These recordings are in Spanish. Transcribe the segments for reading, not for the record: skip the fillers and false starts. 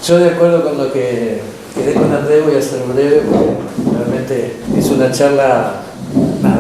Yo de acuerdo con lo que quedé con Andrés, voy a ser breve porque realmente es una charla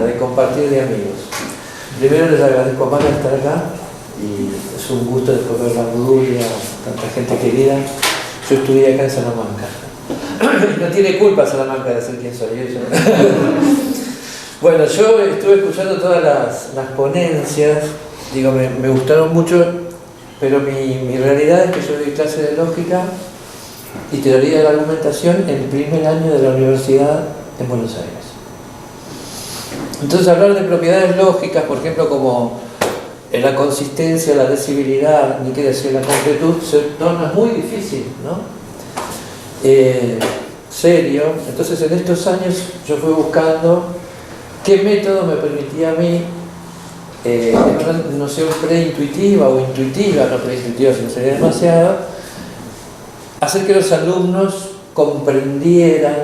de compartir de amigos. Primero les agradezco a Mara estar acá y es un gusto después ver la Buduria, tanta gente querida. Yo estudié acá en Salamanca. No tiene culpa Salamanca de ser quien soy yo. Bueno, yo estuve escuchando todas las ponencias, digo, me gustaron mucho, pero mi realidad es que yo doy clase de lógica y teoría de la argumentación en el primer año de la universidad en Buenos Aires. Entonces hablar de propiedades lógicas, por ejemplo, como la consistencia, la decibilidad, ni qué decir la completud, se torna muy difícil, ¿no? Serio. Entonces en estos años yo fui buscando qué método me permitía a mí, una noción preintuitiva o intuitiva, no preintuitiva sino sería demasiado, hacer que los alumnos comprendieran,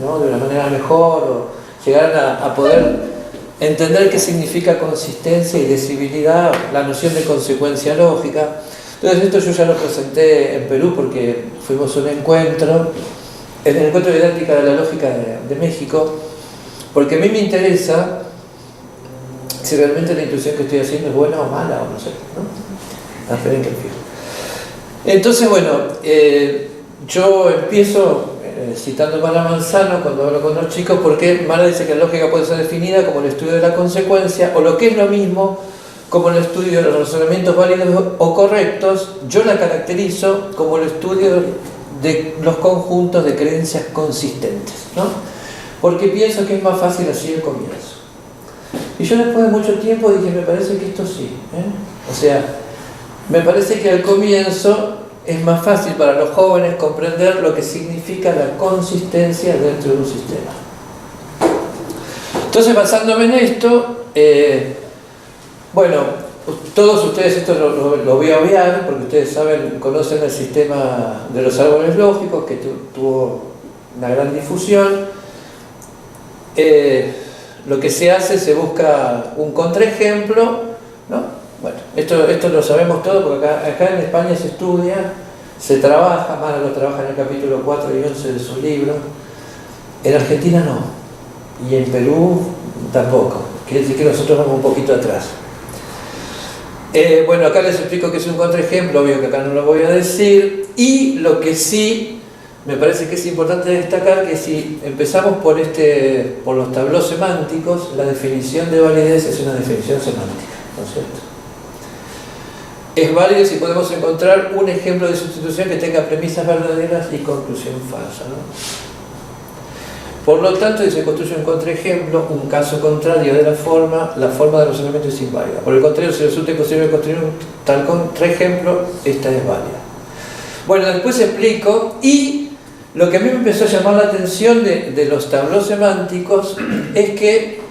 ¿no?, de una manera mejor o llegaran a poder entender qué significa consistencia y decibilidad, la noción de consecuencia lógica. Entonces esto yo ya lo presenté en Perú porque fuimos a un encuentro, en el encuentro de didáctica de la lógica de México, porque a mí me interesa si realmente la intuición que estoy haciendo es buena o mala, o no sé, ¿no? Entonces, bueno, yo empiezo citando a Mara Manzano cuando hablo con los chicos, porque Mara dice que la lógica puede ser definida como el estudio de la consecuencia, o lo que es lo mismo, como el estudio de los razonamientos válidos o correctos. Yo la caracterizo como el estudio de los conjuntos de creencias consistentes, ¿no? Porque pienso que es más fácil así el comienzo. Y yo después de mucho tiempo dije, me parece que esto sí, o sea, me parece que al comienzo es más fácil para los jóvenes comprender lo que significa la consistencia dentro de un sistema. Entonces, basándome en esto, bueno, todos ustedes esto lo voy a obviar, porque ustedes saben, conocen el sistema de los árboles lógicos, que tuvo una gran difusión. Lo que se hace, se busca un contraejemplo, ¿no? Bueno, esto lo sabemos todo porque acá en España se estudia, se trabaja, Mara lo trabaja en el capítulo 4 y 11 de su libro. En Argentina no, y en Perú tampoco, quiere decir que nosotros vamos un poquito atrás. Bueno, acá les explico que es un contraejemplo, obvio que acá no lo voy a decir, y lo que sí me parece que es importante destacar que si empezamos por los tableros semánticos, la definición de validez es una definición semántica, ¿no es cierto? Es válido si podemos encontrar un ejemplo de sustitución que tenga premisas verdaderas y conclusión falsa, ¿no? Por lo tanto, si se construye un contraejemplo, un caso contrario de la forma del razonamiento es inválida. Por el contrario, si resulta imposible construir un tal contraejemplo, esta es válida. Bueno, después explico, y lo que a mí me empezó a llamar la atención de los tableros semánticos es que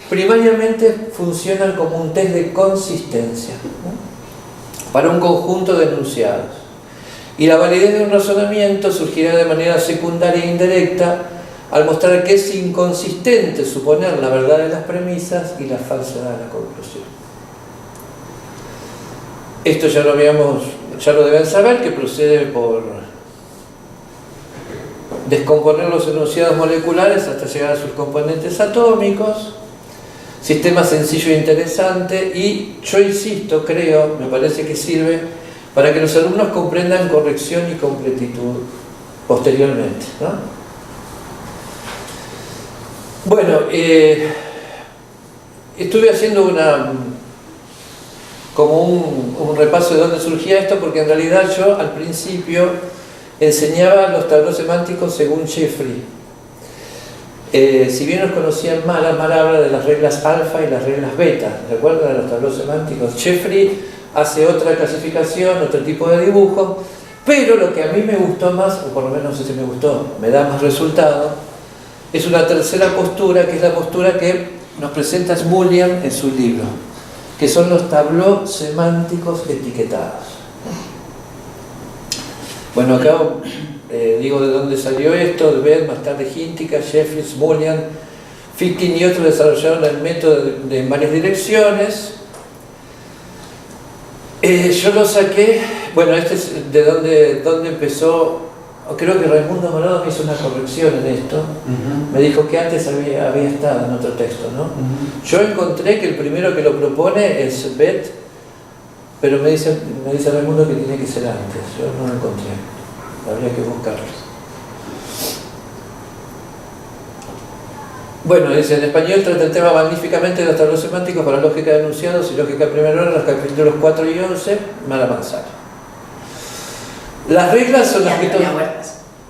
primariamente funcionan como un test de consistencia, ¿no?, para un conjunto de enunciados. Y la validez de un razonamiento surgirá de manera secundaria e indirecta al mostrar que es inconsistente suponer la verdad de las premisas y la falsedad de la conclusión. Esto ya lo deben saber, que procede por descomponer los enunciados moleculares hasta llegar a sus componentes atómicos. Sistema sencillo e interesante, y yo insisto, creo, me parece que sirve para que los alumnos comprendan corrección y completitud posteriormente, ¿no? Bueno, estuve haciendo un repaso de dónde surgía esto, porque en realidad yo al principio enseñaba los tableros semánticos según Jeffrey. Si bien los conocían mal, habla de las reglas alfa y las reglas beta, ¿recuerdan de los tableros semánticos? Jeffrey hace otra clasificación, otro tipo de dibujo, pero lo que a mí me gustó más, o por lo menos no sé si me gustó, me da más resultado, es una tercera postura, que es la postura que nos presenta Smulian en su libro, que son los tableros semánticos etiquetados. Bueno, acá digo de dónde salió esto, de Ben, más tarde Hintika, Jeffrey, Smulian, Fickin y otros desarrollaron el método en varias direcciones. Yo lo saqué, bueno, este es de donde empezó creo que Raimundo Morado me hizo una corrección en esto, me dijo que antes había estado en otro texto, ¿no? Yo encontré que el primero que lo propone es Bet, pero me dice Raimundo que tiene que ser antes, yo no lo encontré, habría que buscarlo. Bueno, dice, en español trata el tema magníficamente de los tableros semánticos para lógica de enunciados y lógica de primer orden, los capítulos 4 y 11, Mara Manzano. Las reglas son las que todos...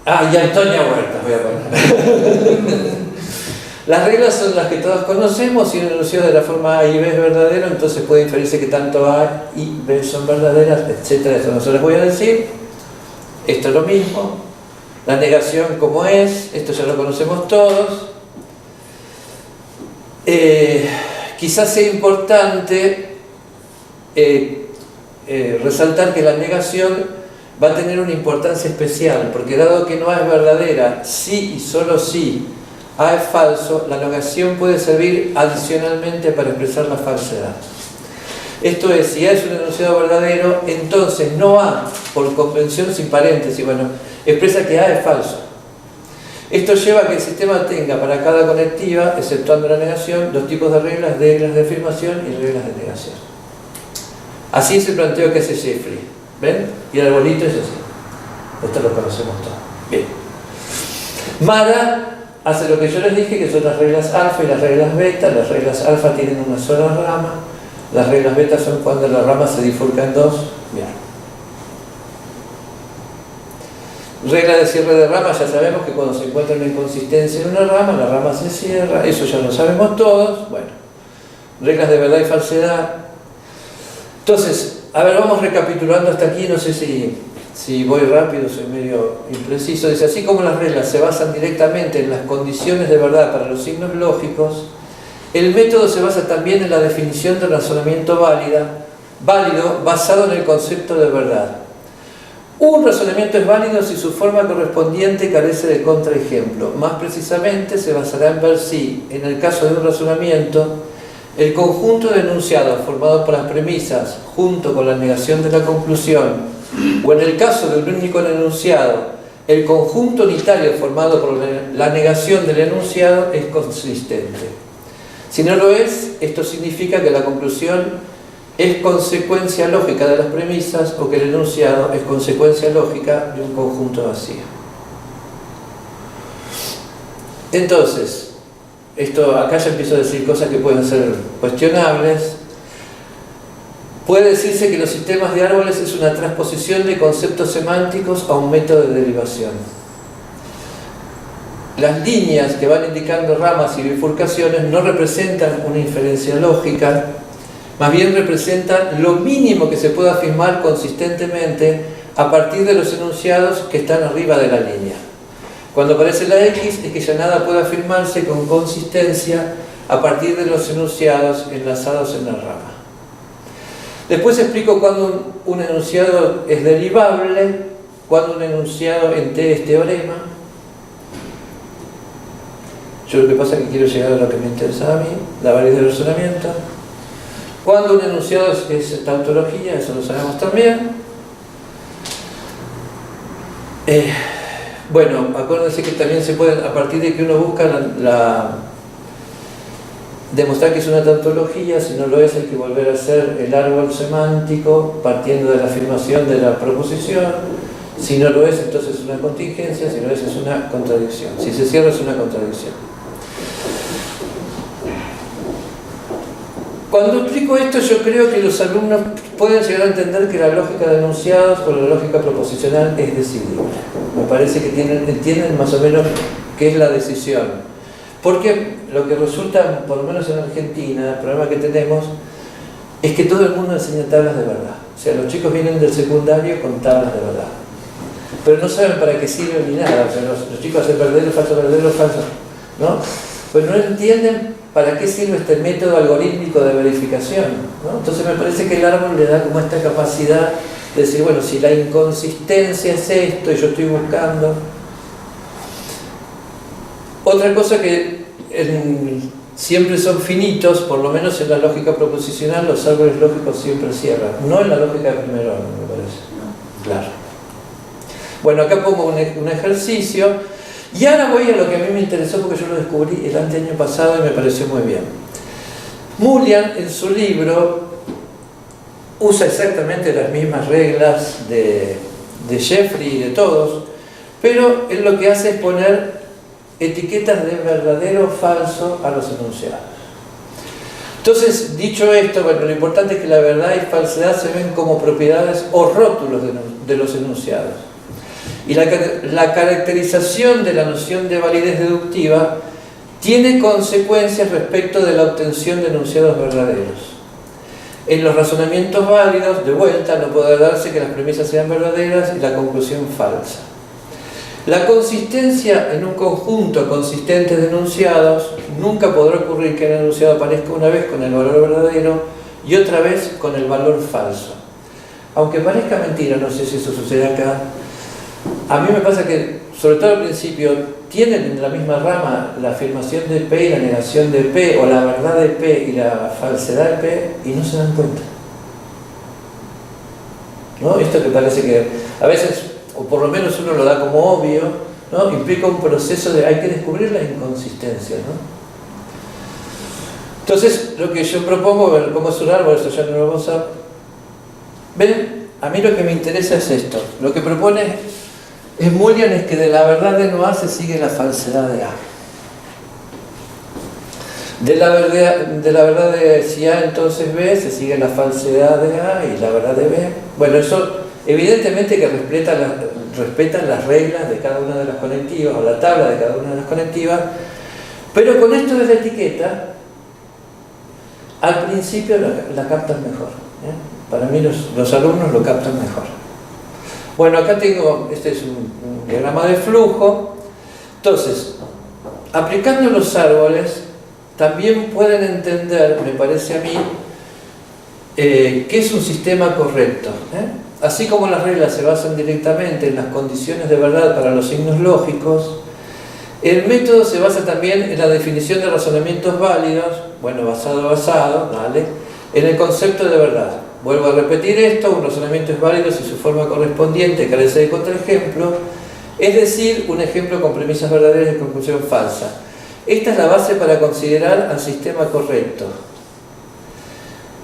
Ah, y Antonia Huertas voy a poner. Las reglas son las que todos conocemos, y un enunciado de la forma A y B es verdadero, entonces puede inferirse que tanto A y B son verdaderas, etc. Eso no se les voy a decir. Esto es lo mismo. La negación como es, esto ya lo conocemos todos. Quizás sea importante resaltar que la negación va a tener una importancia especial, porque dado que no A es verdadera, sí y solo sí A es falso, la negación puede servir adicionalmente para expresar la falsedad. Esto es, si A es un enunciado verdadero, entonces no A, por convención sin paréntesis, bueno, expresa que A es falso. Esto lleva a que el sistema tenga para cada conectiva, exceptuando la negación, dos tipos de reglas de afirmación y reglas de negación. Así es el planteo que hace Jeffrey. ¿Ven? Y el arbolito es así. Esto lo conocemos todos. Bien. Mara hace lo que yo les dije, que son las reglas alfa y las reglas beta. Las reglas alfa tienen una sola rama. Las reglas beta son cuando la rama se bifurca en dos. Bien. Regla de cierre de rama, ya sabemos que cuando se encuentra una inconsistencia en una rama, la rama se cierra, eso ya lo sabemos todos. Bueno, reglas de verdad y falsedad. Entonces, a ver, vamos recapitulando hasta aquí, no sé si voy rápido, soy medio impreciso. Dice, así como las reglas se basan directamente en las condiciones de verdad para los signos lógicos, el método se basa también en la definición del razonamiento válido basado en el concepto de verdad. Un razonamiento es válido si su forma correspondiente carece de contraejemplo. Más precisamente, se basará en ver si, en el caso de un razonamiento, el conjunto de enunciados formado por las premisas junto con la negación de la conclusión, o en el caso de un único enunciado, el conjunto unitario formado por la negación del enunciado es consistente. Si no lo es, esto significa que la conclusión es consecuencia lógica de las premisas o que el enunciado es consecuencia lógica de un conjunto vacío. Entonces, acá ya empiezo a decir cosas que pueden ser cuestionables. Puede decirse que los sistemas de árboles es una transposición de conceptos semánticos a un método de derivación. Las líneas que van indicando ramas y bifurcaciones no representan una inferencia lógica, más bien representan lo mínimo que se puede afirmar consistentemente a partir de los enunciados que están arriba de la línea. Cuando aparece la X es que ya nada puede afirmarse con consistencia a partir de los enunciados enlazados en la rama. Después explico cuándo un enunciado es derivable, cuándo un enunciado en T es teorema. Yo lo que pasa es que quiero llegar a lo que me interesa a mí, la validez del razonamiento. Cuando un enunciado es tautología, eso lo sabemos también. Bueno, acuérdense que también se puede, a partir de que uno busca demostrar que es una tautología, si no lo es, hay que volver a hacer el árbol semántico partiendo de la afirmación de la proposición. Si no lo es, entonces es una contingencia, si no es una contradicción. Si se cierra, es una contradicción. Cuando explico esto, yo creo que los alumnos pueden llegar a entender que la lógica de enunciados o la lógica proposicional es decidible. Me parece que entienden más o menos qué es la decisión. Porque lo que resulta, por lo menos en Argentina, el problema que tenemos es que todo el mundo enseña tablas de verdad. O sea, los chicos vienen del secundario con tablas de verdad. Pero no saben para qué sirve ni nada. O sea, los chicos hacen verdadero, falso, ¿no? Pues no entienden para qué sirve este método algorítmico de verificación, ¿no? Entonces me parece que el árbol le da como esta capacidad de decir, bueno, si la inconsistencia es esto y yo estoy buscando. Otra cosa que siempre son finitos, por lo menos en la lógica proposicional, los árboles lógicos siempre cierran, no en la lógica de primer orden, me parece. Claro. Bueno, acá pongo un ejercicio y ahora voy a lo que a mí me interesó porque yo lo descubrí el año pasado y me pareció muy bien. Mullian en su libro usa exactamente las mismas reglas de Jeffrey y de todos, pero él lo que hace es poner etiquetas de verdadero o falso a los enunciados. Entonces, dicho esto, bueno, lo importante es que la verdad y falsedad se ven como propiedades o rótulos de los enunciados. Y la caracterización de la noción de validez deductiva tiene consecuencias respecto de la obtención de enunciados verdaderos. En los razonamientos válidos, de vuelta, no puede darse que las premisas sean verdaderas y la conclusión falsa. La consistencia en un conjunto consistente de enunciados nunca podrá ocurrir que el enunciado aparezca una vez con el valor verdadero y otra vez con el valor falso. Aunque parezca mentira, no sé si eso sucede acá, a mí me pasa que, sobre todo al principio, tienen en la misma rama la afirmación de P y la negación de P, o la verdad de P y la falsedad de P, y no se dan cuenta. ¿No? Esto que parece que a veces, o por lo menos uno lo da como obvio, ¿no? Implica un proceso de hay que descubrir la inconsistencia, ¿no? Entonces, lo que yo propongo, ver cómo es un árbol, eso ya no lo vamos a... ¿Ven? A mí lo que me interesa es esto. Lo que propone Mullian es que de la verdad de no A se sigue la falsedad de A. De la verdad de si A entonces B se sigue la falsedad de A y la verdad de B. Bueno, eso evidentemente que respetan las reglas de cada una de las conectivas o la tabla de cada una de las conectivas, pero con esto de la etiqueta, al principio la captan mejor. Para mí los alumnos lo captan mejor. Bueno, acá tengo, este es un diagrama de flujo. Entonces, aplicando los árboles, también pueden entender, me parece a mí, qué es un sistema correcto. Así como las reglas se basan directamente en las condiciones de verdad para los signos lógicos, el método se basa también en la definición de razonamientos válidos, bueno, basado, ¿vale?, en el concepto de verdad. Vuelvo a repetir esto, un razonamiento es válido si su forma correspondiente carece de contraejemplo, es decir, un ejemplo con premisas verdaderas y conclusión falsa. Esta es la base para considerar al sistema correcto.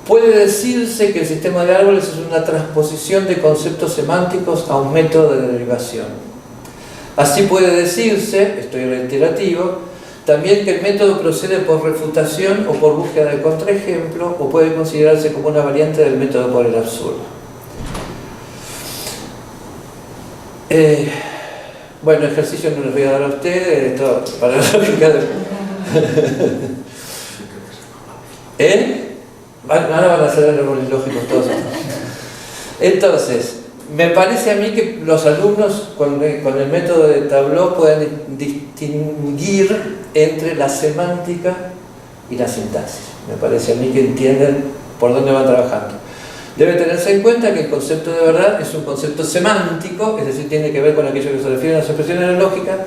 Puede decirse que el sistema de árboles es una transposición de conceptos semánticos a un método de derivación. Así puede decirse, estoy reiterativo, también que el método procede por refutación o por búsqueda de contraejemplo, o puede considerarse como una variante del método por el absurdo. Bueno, ejercicio no les voy a dar a ustedes, esto para la lógica de... Ahora van a ser árboles lógicos todos. Entonces, me parece a mí que los alumnos con el método de Tableau pueden distinguir entre la semántica y la sintaxis. Me parece a mí que entienden por dónde van trabajando. Debe tenerse en cuenta que el concepto de verdad es un concepto semántico, es decir, tiene que ver con aquello que se refiere a las expresiones lógicas.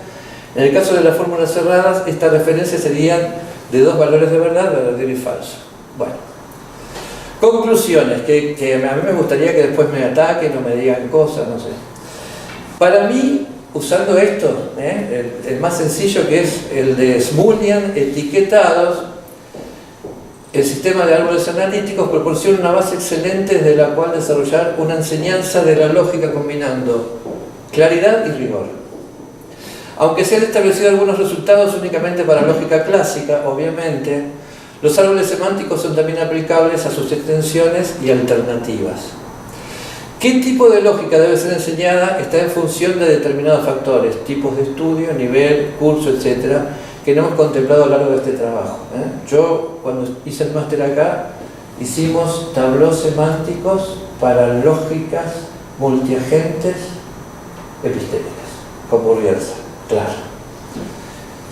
En el caso de las fórmulas cerradas, estas referencias serían de dos valores de verdad, verdadero y falso. Bueno. Conclusiones, que a mí me gustaría que después me ataquen o me digan cosas, no sé. Para mí, usando esto, el más sencillo que es el de Mullian, etiquetados, el sistema de árboles analíticos proporciona una base excelente desde la cual desarrollar una enseñanza de la lógica combinando claridad y rigor. Aunque se han establecido algunos resultados únicamente para lógica clásica, obviamente, los árboles semánticos son también aplicables a sus extensiones y alternativas. ¿Qué tipo de lógica debe ser enseñada? Está en función de determinados factores, tipos de estudio, nivel, curso, etc., que no hemos contemplado a lo largo de este trabajo. Yo, cuando hice el máster acá, hicimos tableaux semánticos para lógicas multiagentes epistémicas, con Burguerza, claro.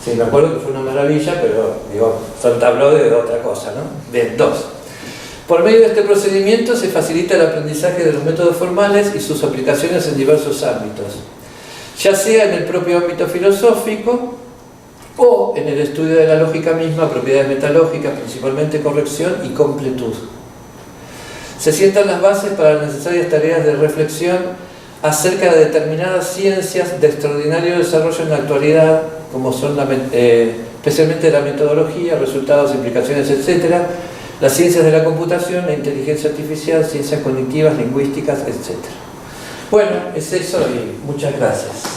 Sí, me acuerdo que fue una maravilla, pero digo, son tableaux de otra cosa, ¿no? Bien, dos. Por medio de este procedimiento se facilita el aprendizaje de los métodos formales y sus aplicaciones en diversos ámbitos, ya sea en el propio ámbito filosófico o en el estudio de la lógica misma, propiedades metalógicas, principalmente corrección y completud. Se sientan las bases para las necesarias tareas de reflexión acerca de determinadas ciencias de extraordinario desarrollo en la actualidad, como son especialmente la metodología, resultados, implicaciones, etc., las ciencias de la computación, la inteligencia artificial, ciencias cognitivas, lingüísticas, etc. Bueno, es eso y muchas gracias.